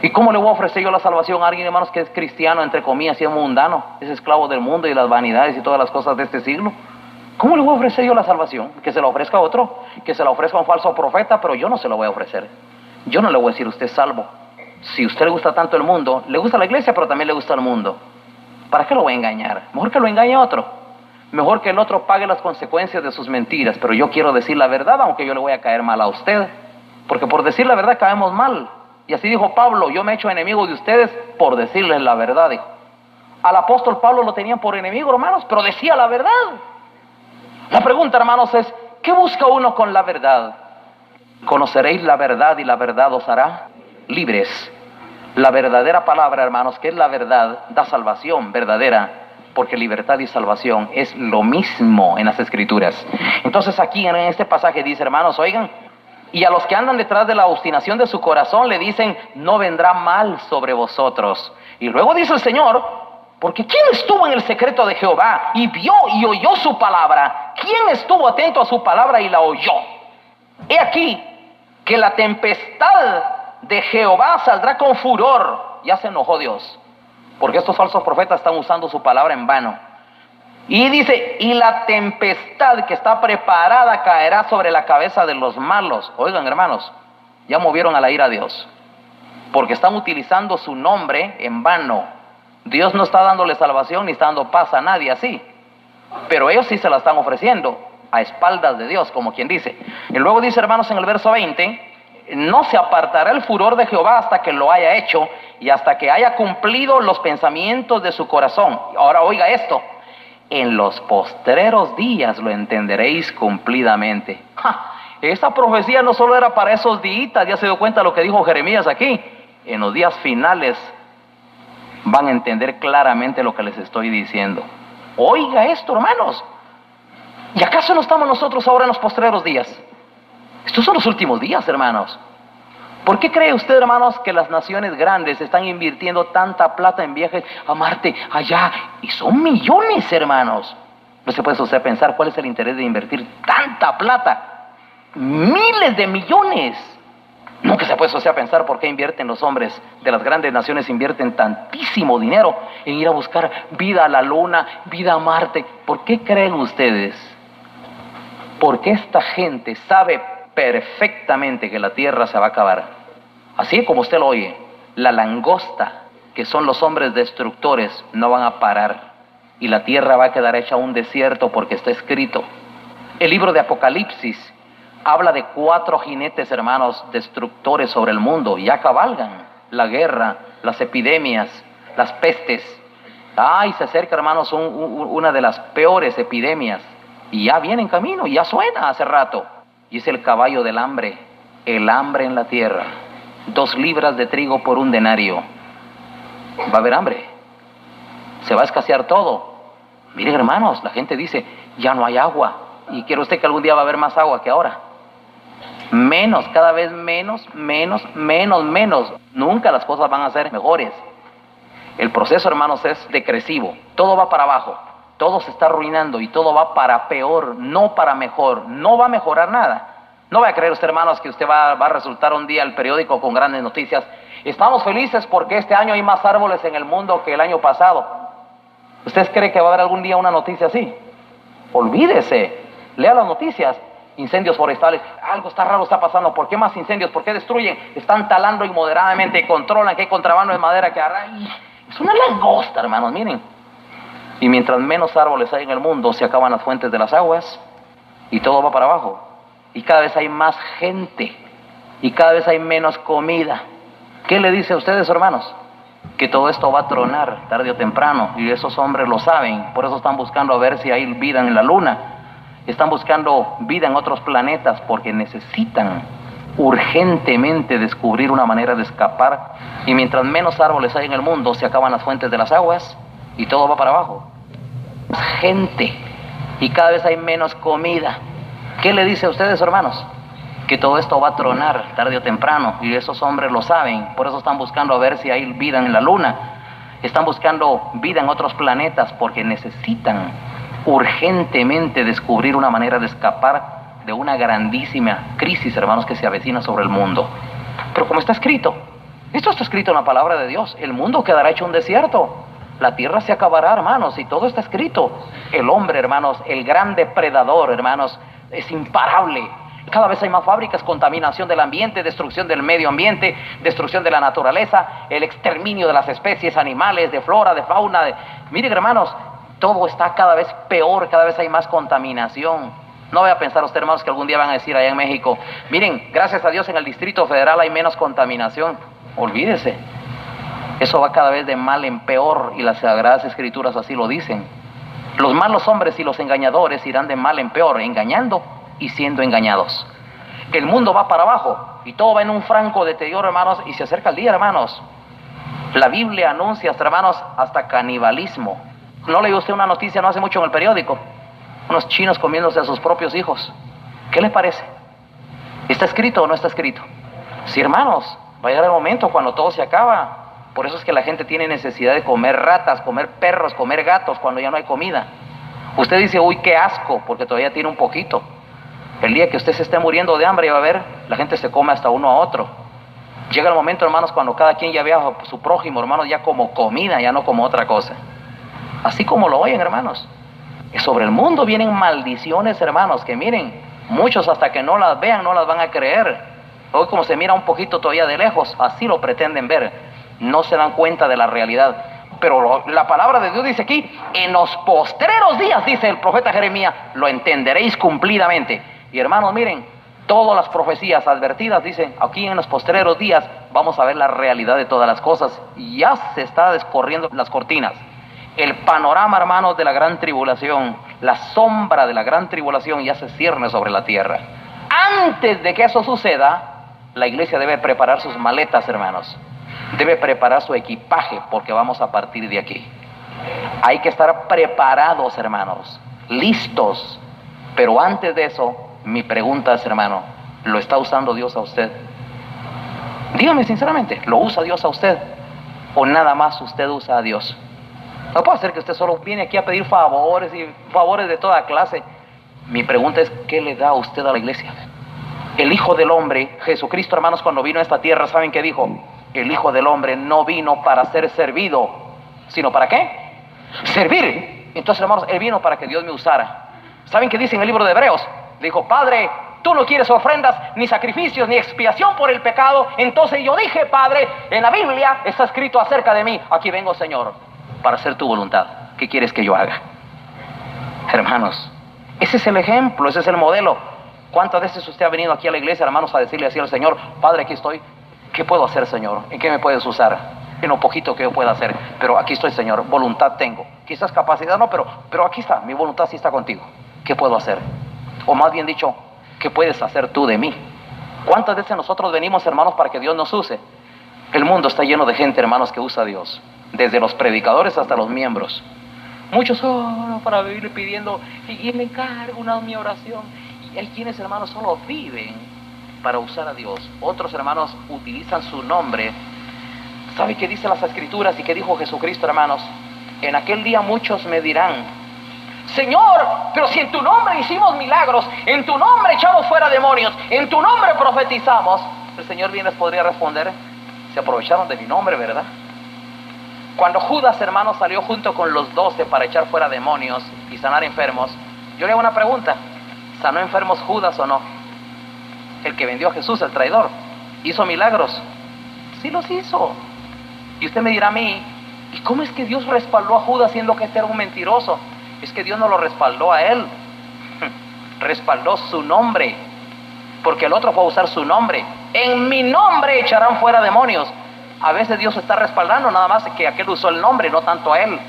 ¿Y cómo le voy a ofrecer yo la salvación a alguien, hermanos, que es cristiano, entre comillas, y es mundano, es esclavo del mundo y las vanidades y todas las cosas de este siglo? ¿Cómo le voy a ofrecer yo la salvación? Que se la ofrezca a otro, que se la ofrezca a un falso profeta, pero yo no se lo voy a ofrecer. Yo no le voy a decir, usted es salvo. Si a usted le gusta tanto el mundo, le gusta la iglesia, pero también le gusta el mundo. ¿Para qué lo voy a engañar? Mejor que lo engañe a otro. Mejor que el otro pague las consecuencias de sus mentiras, pero yo quiero decir la verdad, aunque yo le voy a caer mal a usted. Porque por decir la verdad caemos mal. Y así dijo Pablo, yo me he hecho enemigo de ustedes por decirles la verdad, dijo. Al apóstol Pablo lo tenían por enemigo, hermanos, pero decía la verdad. La pregunta, hermanos, es, ¿qué busca uno con la verdad? Conoceréis la verdad y la verdad os hará libres. La verdadera palabra, hermanos, que es la verdad, da salvación verdadera, porque libertad y salvación es lo mismo en las Escrituras. Entonces aquí en este pasaje dice, hermanos, oigan, y a los que andan detrás de la obstinación de su corazón le dicen, no vendrá mal sobre vosotros. Y luego dice el Señor, porque ¿quién estuvo en el secreto de Jehová y vio y oyó su palabra? ¿Quién estuvo atento a su palabra y la oyó? He aquí que la tempestad de Jehová saldrá con furor. Ya se enojó Dios, porque estos falsos profetas están usando su palabra en vano. Y dice, y la tempestad que está preparada caerá sobre la cabeza de los malos. Oigan, hermanos, ya movieron a la ira a Dios, porque están utilizando su nombre en vano. Dios no está dándole salvación ni está dando paz a nadie así, pero ellos sí se la están ofreciendo a espaldas de Dios, como quien dice. Y luego dice, hermanos, en el verso 20, no se apartará el furor de Jehová hasta que lo haya hecho y hasta que haya cumplido los pensamientos de su corazón. Ahora oiga esto, en los postreros días lo entenderéis cumplidamente. Esta profecía no solo era para esos días, ya se dio cuenta lo que dijo Jeremías aquí. En los días finales van a entender claramente lo que les estoy diciendo. Oiga esto, hermanos. ¿Y acaso no estamos nosotros ahora en los postreros días? Estos son los últimos días, hermanos. ¿Por qué cree usted, hermanos, que las naciones grandes están invirtiendo tanta plata en viajes a Marte, allá? Y son millones, hermanos. No se puede usted pensar cuál es el interés de invertir tanta plata. Miles de millones. Nunca se puede usted pensar por qué invierten los hombres de las grandes naciones, invierten tantísimo dinero en ir a buscar vida a la Luna, vida a Marte. ¿Por qué creen ustedes? Porque esta gente sabe perfectamente que la tierra se va a acabar. Así como usted lo oye, la langosta, que son los hombres destructores, no van a parar. Y la tierra va a quedar hecha un desierto porque está escrito. El libro de Apocalipsis habla de 4 jinetes, hermanos, destructores sobre el mundo. Ya cabalgan la guerra, las epidemias, las pestes. Ay, se acerca, hermanos, una de las peores epidemias. Y ya viene en camino, ya suena hace rato. Y es el caballo del hambre, el hambre en la tierra. 2 libras de trigo por 1 denario. Va a haber hambre. Se va a escasear todo. Miren, hermanos, la gente dice, ya no hay agua. ¿Y quiere usted que algún día va a haber más agua que ahora? Menos, cada vez menos. Nunca las cosas van a ser mejores. El proceso, hermanos, es decresivo. Todo va para abajo. Todo se está arruinando y todo va para peor, no para mejor. No va a mejorar nada. No vaya a creer usted, hermanos, que usted va a resultar un día el periódico con grandes noticias. Estamos felices porque este año hay más árboles en el mundo que el año pasado. ¿Usted cree que va a haber algún día una noticia así? Olvídese, lea las noticias incendios forestales. Algo está raro está pasando. ¿Por qué más incendios? ¿Por qué destruyen? Están talando inmoderadamente, controlan que hay contrabando de madera que es una langosta, hermanos, miren. Y mientras menos árboles hay en el mundo, se acaban las fuentes de las aguas y todo va para abajo. Y cada vez hay más gente y cada vez hay menos comida. ¿Qué le dice a ustedes, hermanos? Que todo esto va a tronar tarde o temprano, y esos hombres lo saben. Por eso están buscando a ver si hay vida en la luna, están buscando vida en otros planetas, porque necesitan urgentemente descubrir una manera de escapar. Y mientras menos árboles hay en el mundo, se acaban las fuentes de las aguas y todo va para abajo. Gente y cada vez hay menos comida. ¿Qué le dice a ustedes, hermanos? Que todo esto va a tronar tarde o temprano, y esos hombres lo saben. Por eso están buscando a ver si hay vida en la luna, están buscando vida en otros planetas, porque necesitan urgentemente descubrir una manera de escapar de una grandísima crisis, hermanos, que se avecina sobre el mundo. Pero como está escrito, esto está escrito en la palabra de Dios, el mundo quedará hecho un desierto, la tierra se acabará, hermanos, y todo está escrito. El hombre, hermanos, el gran depredador, hermanos, es imparable. Cada vez hay más fábricas, contaminación del ambiente, destrucción del medio ambiente, destrucción de la naturaleza, el exterminio de las especies animales, de flora, de fauna. Miren, hermanos, todo está cada vez peor, cada vez hay más contaminación. No vaya a pensar usted, hermanos, que algún día van a decir allá en México, miren, gracias a Dios en el Distrito Federal hay menos contaminación. Olvídese, eso va cada vez de mal en peor, y las Sagradas Escrituras así lo dicen. Los malos hombres y los engañadores irán de mal en peor, engañando y siendo engañados. El mundo va para abajo y todo va en un franco deterioro, hermanos, y se acerca el día, hermanos. La Biblia anuncia, hermanos, hasta canibalismo. ¿No leyó usted una noticia no hace mucho en el periódico? Unos chinos comiéndose a sus propios hijos. ¿Qué le parece? ¿Está escrito o no está escrito? Sí, hermanos, va a llegar el momento cuando todo se acaba. Por eso es que la gente tiene necesidad de comer ratas, comer perros, comer gatos cuando ya no hay comida. Usted dice, uy, qué asco, porque todavía tiene un poquito. El día que usted se esté muriendo de hambre, va a ver, la gente se come hasta uno a otro. Llega el momento, hermanos, cuando cada quien ya vea a su prójimo, hermanos, ya como comida, ya no como otra cosa. Así como lo oyen, hermanos. Sobre el mundo vienen maldiciones, hermanos, que miren, muchos hasta que no las vean no las van a creer. Hoy como se mira un poquito todavía de lejos, así lo pretenden ver. No se dan cuenta de la realidad. Pero la palabra de Dios dice aquí, en los postreros días, dice el profeta Jeremías, lo entenderéis cumplidamente. Y hermanos, miren, todas las profecías advertidas dicen, aquí en los postreros días vamos a ver la realidad de todas las cosas. Ya se está descorriendo las cortinas. El panorama, hermanos, de la gran tribulación, la sombra de la gran tribulación ya se cierne sobre la tierra. Antes de que eso suceda, la iglesia debe preparar sus maletas, hermanos. Debe preparar su equipaje, porque vamos a partir de aquí. Hay que estar preparados, hermanos, listos. Pero antes de eso, mi pregunta es, hermano, ¿lo está usando Dios a usted? Dígame sinceramente, ¿lo usa Dios a usted? ¿O nada más usted usa a Dios? No puede ser que usted solo viene aquí a pedir favores y favores de toda clase. Mi pregunta es, ¿qué le da usted a la iglesia? El Hijo del Hombre, Jesucristo, hermanos, cuando vino a esta tierra, ¿saben qué dijo? El Hijo del Hombre no vino para ser servido, sino ¿para qué? Servir. Entonces, hermanos, Él vino para que Dios me usara. ¿Saben qué dice en el libro de Hebreos? Dijo, Padre, tú no quieres ofrendas, ni sacrificios, ni expiación por el pecado. Entonces yo dije, Padre, en la Biblia está escrito acerca de mí. Aquí vengo, Señor, para hacer tu voluntad. ¿Qué quieres que yo haga? Hermanos, ese es el ejemplo, ese es el modelo. ¿Cuántas veces usted ha venido aquí a la iglesia, hermanos, a decirle así al Señor, Padre, aquí estoy? ¿Qué puedo hacer, Señor? ¿En qué me puedes usar? En lo poquito que yo pueda hacer. Pero aquí estoy, Señor, voluntad tengo. Quizás capacidad no, pero aquí está, mi voluntad sí está contigo. ¿Qué puedo hacer? O más bien dicho, ¿qué puedes hacer tú de mí? ¿Cuántas veces nosotros venimos, hermanos, para que Dios nos use? El mundo está lleno de gente, hermanos, que usa a Dios. Desde los predicadores hasta los miembros. Muchos oran para vivir pidiendo, y le encargo mi oración. Y hay quienes, hermanos, solo viven para usar a Dios. Otros, hermanos, utilizan su nombre. ¿Sabe qué dice las Escrituras y qué dijo Jesucristo, hermanos? En aquel día muchos me dirán, Señor, pero si en tu nombre hicimos milagros, en tu nombre echamos fuera demonios, en tu nombre profetizamos. El Señor bien les podría responder, se aprovecharon de mi nombre, ¿verdad? Cuando Judas, hermanos, salió junto con los 12 para echar fuera demonios y sanar enfermos, yo le hago una pregunta. ¿Sanó enfermos Judas o no? El que vendió a Jesús, el traidor, ¿hizo milagros? Sí los hizo. Y usted me dirá a mí, ¿y cómo es que Dios respaldó a Judas siendo que este era un mentiroso? Es que Dios no lo respaldó a él, respaldó su nombre, porque el otro fue a usar su nombre. En mi nombre echarán fuera demonios. A veces Dios está respaldando nada más que aquel usó el nombre, no tanto a él.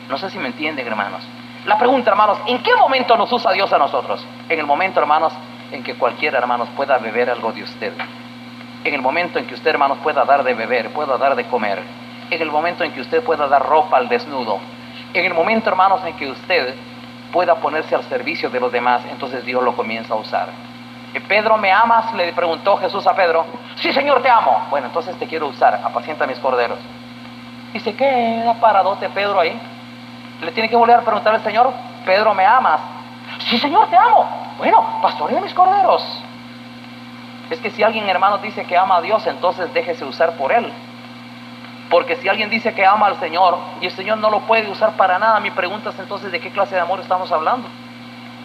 No sé si me entienden, hermanos. La pregunta, hermanos, ¿en qué momento nos usa Dios a nosotros? En el momento, hermanos, en que cualquiera, hermanos, pueda beber algo de usted. En el momento en que usted, hermanos, pueda dar de beber, pueda dar de comer. En el momento en que usted pueda dar ropa al desnudo. En el momento, hermanos, en que usted pueda ponerse al servicio de los demás, entonces Dios lo comienza a usar. Pedro, ¿me amas?, le preguntó Jesús a Pedro. Sí, Señor, te amo. Bueno, entonces te quiero usar, apacienta mis corderos. Y se queda paradote Pedro ahí. Le tiene que volver a preguntar al Señor, Pedro, ¿me amas? Sí, Señor, te amo. Bueno, pastorea mis corderos. Es que si alguien, hermanos, dice que ama a Dios, entonces déjese usar por Él. Porque si alguien dice que ama al Señor y el Señor no lo puede usar para nada, mi pregunta es entonces, ¿de qué clase de amor estamos hablando?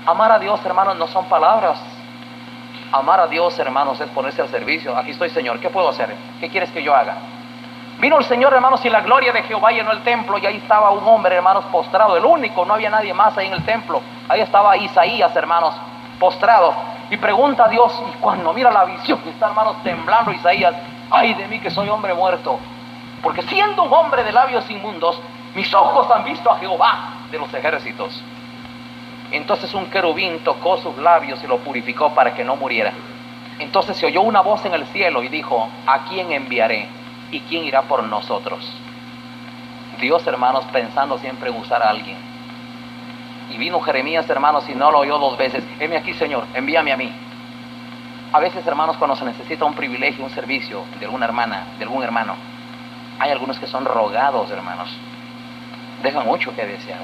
Amar a Dios, hermanos, no son palabras. Amar a Dios, hermanos, es ponerse al servicio. Aquí estoy, Señor, ¿qué puedo hacer? ¿Qué quieres que yo haga? Vino el Señor, hermanos, y la gloria de Jehová llenó el templo, y ahí estaba un hombre, hermanos, postrado, el único, no había nadie más ahí en el templo. Ahí estaba Isaías, hermanos, postrado, y pregunta a Dios, y cuando mira la visión, está, hermanos, temblando Isaías, ay de mí que soy hombre muerto, porque siendo un hombre de labios inmundos, mis ojos han visto a Jehová de los ejércitos. Entonces un querubín tocó sus labios y lo purificó para que no muriera. Entonces se oyó una voz en el cielo y dijo, ¿a quién enviaré? ¿Y quién irá por nosotros? Dios, hermanos, pensando siempre en usar a alguien. Y vino Jeremías, hermanos, y no lo oyó 2 veces. Heme aquí, Señor, envíame a mí. A veces, hermanos, cuando se necesita un privilegio, un servicio de alguna hermana, de algún hermano, hay algunos que son rogados, hermanos. Dejan mucho que desear.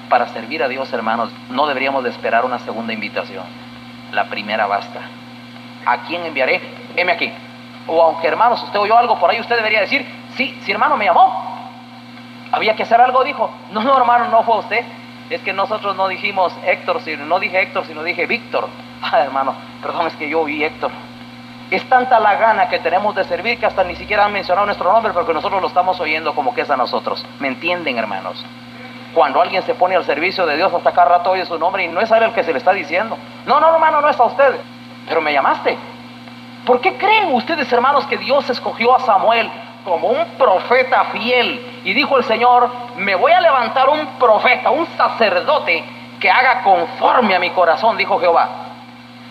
Para servir a Dios, hermanos, no deberíamos de esperar una segunda invitación. La primera basta. ¿A quién enviaré? Heme aquí. O aunque, hermanos, usted oyó algo por ahí, usted debería decir, sí, hermano, me llamó. Había que hacer algo, dijo. No, hermano, no fue usted. Es que nosotros no dijimos Héctor, no dije Héctor, sino dije Víctor. Hermano, perdón, es que yo oí Héctor. Es tanta la gana que tenemos de servir que hasta ni siquiera han mencionado nuestro nombre, porque nosotros lo estamos oyendo como que es a nosotros. ¿Me entienden, hermanos? Cuando alguien se pone al servicio de Dios, hasta cada rato oye su nombre y no es a él el que se le está diciendo. No, hermano, no es a usted. Pero me llamaste. ¿Por qué creen ustedes, hermanos, que Dios escogió a Samuel como un profeta fiel? Y dijo el Señor, me voy a levantar un profeta, un sacerdote que haga conforme a mi corazón, dijo Jehová.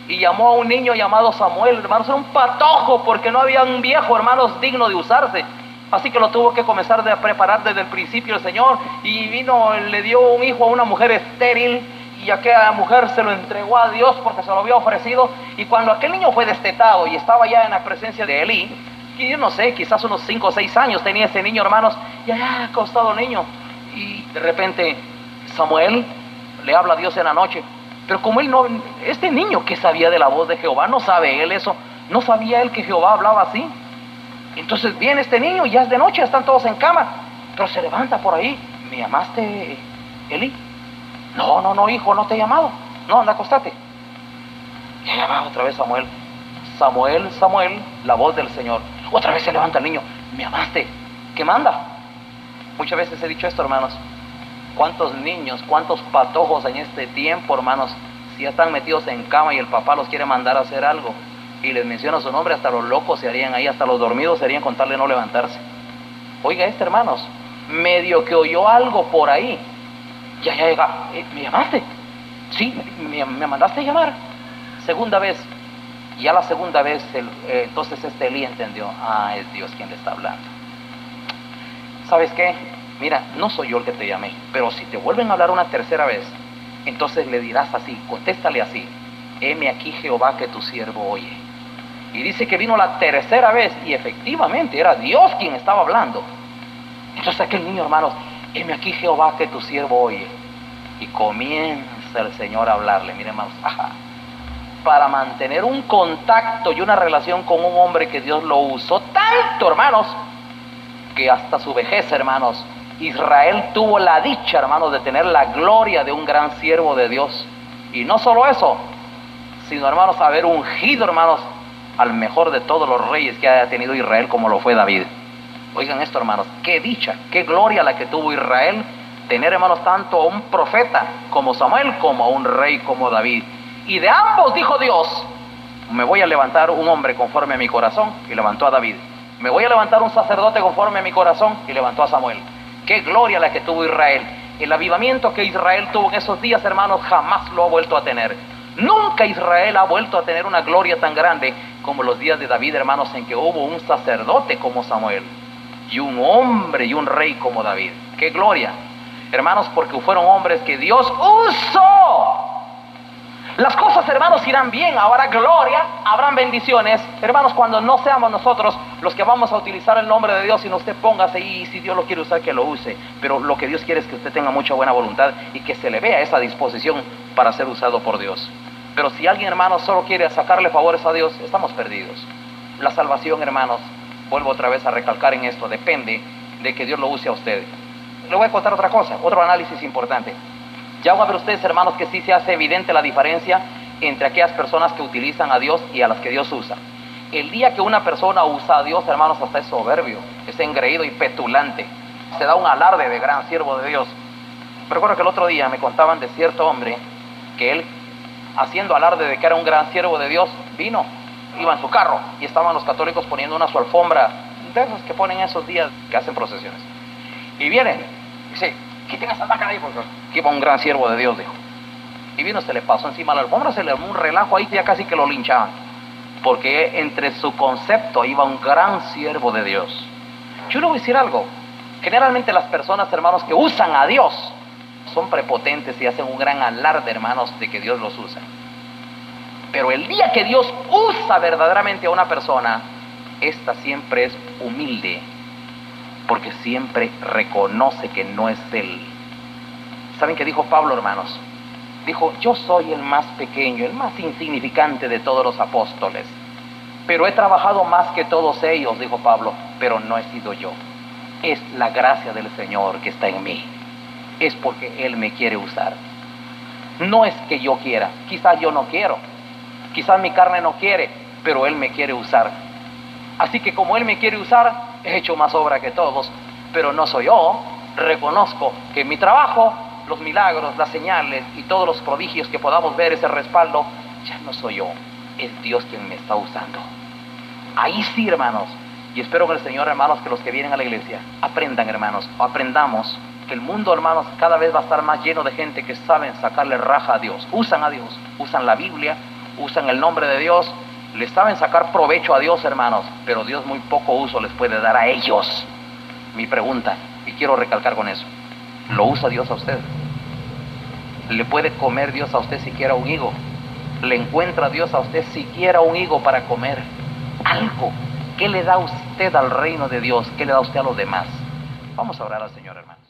Y llamó a un niño llamado Samuel, hermanos, era un patojo porque no había un viejo, hermanos, digno de usarse. Así que lo tuvo que comenzar a preparar desde el principio el Señor. Y vino, le dio un hijo a una mujer estéril. Y aquella mujer se lo entregó a Dios porque se lo había ofrecido. Y cuando aquel niño fue destetado y estaba ya en la presencia de Elí, que yo no sé, quizás unos 5 o 6 años tenía ese niño, hermanos, ya acostado niño. Y de repente Samuel le habla a Dios en la noche. Pero como él no, este niño que sabía de la voz de Jehová, no sabe él eso, no sabía él que Jehová hablaba así. Entonces viene este niño y ya es de noche, están todos en cama, pero se levanta por ahí. ¿Me llamaste, Eli? No, hijo, no te he llamado. No, anda, acostate. Y allá va otra vez Samuel. Samuel, la voz del Señor. Otra vez se levanta el niño. ¿Me llamaste? ¿Qué manda? Muchas veces he dicho esto, hermanos. ¿Cuántos niños, cuántos patojos en este tiempo, hermanos, si ya están metidos en cama y el papá los quiere mandar a hacer algo y les menciona su nombre, hasta los locos se harían ahí, hasta los dormidos se harían con tal de no levantarse? Oiga hermanos, medio que oyó algo por ahí, ya llega, ¿me llamaste? Sí, me mandaste a llamar. Segunda vez, ya la segunda vez, entonces Elí entendió, es Dios quien le está hablando. ¿Sabes qué? Mira, no soy yo el que te llamé, pero si te vuelven a hablar una tercera vez, entonces le dirás así, contéstale así, heme aquí Jehová que tu siervo oye. Y dice que vino la tercera vez y efectivamente era Dios quien estaba hablando. Entonces aquel niño, hermanos, heme aquí Jehová que tu siervo oye. Y comienza el Señor a hablarle, miren, hermanos, para mantener un contacto y una relación con un hombre que Dios lo usó tanto, hermanos, que hasta su vejez, hermanos, Israel tuvo la dicha, hermanos, de tener la gloria de un gran siervo de Dios. Y no solo eso, sino, hermanos, haber ungido, hermanos, al mejor de todos los reyes que haya tenido Israel, como lo fue David. Oigan esto, hermanos, qué dicha, qué gloria la que tuvo Israel, tener, hermanos, tanto a un profeta como Samuel, como a un rey como David. Y de ambos dijo Dios: me voy a levantar un hombre conforme a mi corazón, y levantó a David. Me voy a levantar un sacerdote conforme a mi corazón, y levantó a Samuel. Qué gloria la que tuvo Israel. El avivamiento que Israel tuvo en esos días, hermanos, jamás lo ha vuelto a tener. Nunca Israel ha vuelto a tener una gloria tan grande como los días de David, hermanos, en que hubo un sacerdote como Samuel y un hombre y un rey como David. ¡Qué gloria! Hermanos, porque fueron hombres que Dios usó. Las cosas, hermanos, irán bien. Habrá gloria, habrán bendiciones. Hermanos, cuando no seamos nosotros los que vamos a utilizar el nombre de Dios, sino usted póngase y si Dios lo quiere usar, que lo use. Pero lo que Dios quiere es que usted tenga mucha buena voluntad y que se le vea esa disposición para ser usado por Dios. Pero si alguien, hermanos, solo quiere sacarle favores a Dios, estamos perdidos. La salvación, hermanos, vuelvo otra vez a recalcar en esto, depende de que Dios lo use a usted. Le voy a contar otra cosa, otro análisis importante. Ya van a ver ustedes, hermanos, que sí se hace evidente la diferencia entre aquellas personas que utilizan a Dios y a las que Dios usa. El día que una persona usa a Dios, hermanos, hasta es soberbio, es engreído y petulante. Se da un alarde de gran siervo de Dios. Recuerdo que el otro día me contaban de cierto hombre que él, haciendo alarde de que era un gran siervo de Dios, vino, iba en su carro y estaban los católicos poniendo una su alfombra de esos que ponen esos días que hacen procesiones. Y viene, dice: quiten esa vaca de ahí, porque aquí va un gran siervo de Dios, dijo. Y vino, se le pasó encima la alfombra, se le armó un relajo ahí, ya casi que lo linchaban. Porque entre su concepto iba un gran siervo de Dios. Yo le voy a decir algo. Generalmente las personas, hermanos, que usan a Dios son prepotentes y hacen un gran alarde, hermanos, de que Dios los usa. Pero el día que Dios usa verdaderamente a una persona, esta siempre es humilde, porque siempre reconoce que no es Él. ¿Saben qué dijo Pablo, hermanos? Dijo: yo soy el más pequeño, el más insignificante de todos los apóstoles, pero he trabajado más que todos ellos, dijo Pablo, pero no he sido yo. Es la gracia del Señor que está en mí. Es porque Él me quiere usar. No es que yo quiera, quizás yo no quiero, quizás mi carne no quiere, pero Él me quiere usar. Así que como Él me quiere usar, he hecho más obra que todos, pero no soy yo. Reconozco que mi trabajo, los milagros, las señales y todos los prodigios que podamos ver, ese respaldo, ya no soy yo, es Dios quien me está usando. Ahí sí, hermanos, y espero que el Señor, hermanos, que los que vienen a la iglesia aprendan, hermanos, o aprendamos que el mundo, hermanos, cada vez va a estar más lleno de gente que saben sacarle raja a Dios, usan la Biblia, usan el nombre de Dios, le saben sacar provecho a Dios, hermanos, pero Dios muy poco uso les puede dar a ellos. Mi pregunta, y quiero recalcar con eso: ¿lo usa Dios a usted? ¿Le puede comer Dios a usted siquiera un higo? ¿Le encuentra Dios a usted siquiera un higo para comer? Algo. ¿Qué le da usted al reino de Dios? ¿Qué le da usted a los demás? Vamos a orar al Señor, hermanos.